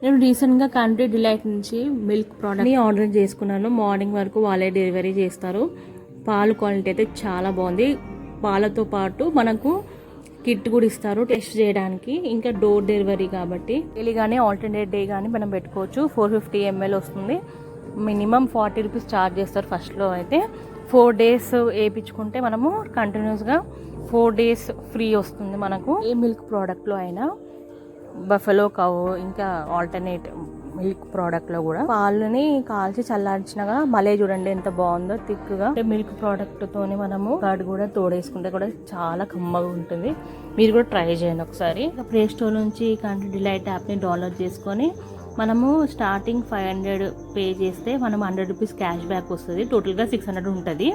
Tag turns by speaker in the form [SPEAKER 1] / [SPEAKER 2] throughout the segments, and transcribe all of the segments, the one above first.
[SPEAKER 1] నేను రీసెంట్గా country delight నుంచి మిల్క్ ప్రోడక్ట్ని ఆర్డర్ చేసుకున్నాను. మార్నింగ్ వరకు వాళ్ళే డెలివరీ చేస్తారు. పాలు క్వాలిటీ అయితే చాలా బాగుంది. పాలతో పాటు మనకు కిట్ కూడా ఇస్తారు టెస్ట్ చేయడానికి. ఇంకా డోర్ డెలివరీ కాబట్టి డైలీ కానీ ఆల్టర్నేట్ డే కానీ మనం పెట్టుకోవచ్చు. 450 ml వస్తుంది. మినిమం 40 రూపీస్ ఛార్జ్ చేస్తారు ఫస్ట్లో అయితే. 4 days వేయించుకుంటే మనము కంటిన్యూస్గా 4 days ఫ్రీ వస్తుంది మనకు. ఏ మిల్క్ ప్రోడక్ట్లో అయినా బఫెలో కవ్ ఇంకా ఆల్టర్నేట్ మిల్క్ ప్రోడక్ట్ లో కూడా పాలని కాల్చి చల్లార్చినగా మలే చూడండి ఎంత బాగుందో థిక్గా. మిల్క్ ప్రోడక్ట్ తోని మనము కర్డ్ కూడా తోడేసుకుంటే కూడా చాలా కమ్మగా ఉంటుంది. మీరు కూడా ట్రై చేయండి ఒకసారి. ప్లే స్టోర్ నుంచి కంట్రీ డిలైట్ యాప్ ని డౌన్లోడ్ చేసుకొని మనము స్టార్టింగ్ 500 పే చేస్తే మనం 100 రూపీస్ క్యాష్ బ్యాక్ వస్తుంది. టోటల్గా 600 ఉంటుంది.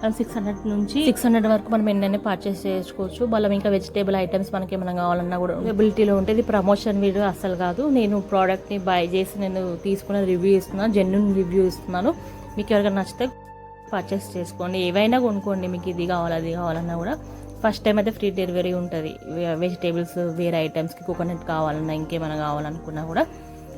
[SPEAKER 1] 600 నుంచి 600 వరకు మనం ఎన్నైనా పర్చేస్ చేసుకోవచ్చు. మనం ఇంకా వెజిటేబుల్ ఐటమ్స్ మనకి ఏమైనా కావాలన్నా కూడా అవైలబిలిటీలో ఉంటుంది. ప్రమోషన్ వీడియో అస్సలు కాదు. నేను ప్రోడక్ట్ని బై చేసి నేను తీసుకున్న రివ్యూ ఇస్తున్నాను, జెన్యూన్ రివ్యూ ఇస్తున్నాను. మీకు ఎవరికైనా నచ్చితే పర్చేస్ చేసుకోండి. ఏవైనా కొనుక్కోండి. మీకు ఇది కావాలి అది కావాలన్నా కూడా ఫస్ట్ టైం అయితే ఫ్రీ డెలివరీ ఉంటుంది. వెజిటేబుల్స్ వేరే ఐటమ్స్కి కోకోనట్ కావాలన్నా ఇంకేమైనా కావాలనుకున్నా కూడా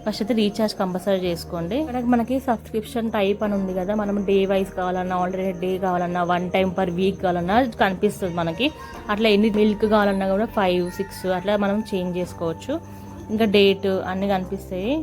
[SPEAKER 1] ఫస్ట్ అయితే రీఛార్జ్ కంపల్సరీ చేసుకోండి. మనకి సబ్స్క్రిప్షన్ టైప్ అని ఉంది కదా, మనం డే వైజ్ కావాలన్నా ఆల్టర్నేట్ డే కావాలన్నా 1 time per week కావాలన్నా కనిపిస్తుంది మనకి. అట్లా ఎన్ని మిల్క్ కావాలన్నా కూడా 5, 6 అట్లా మనం చేంజ్ చేసుకోవచ్చు. ఇంకా డేట్ అన్నీ కనిపిస్తాయి.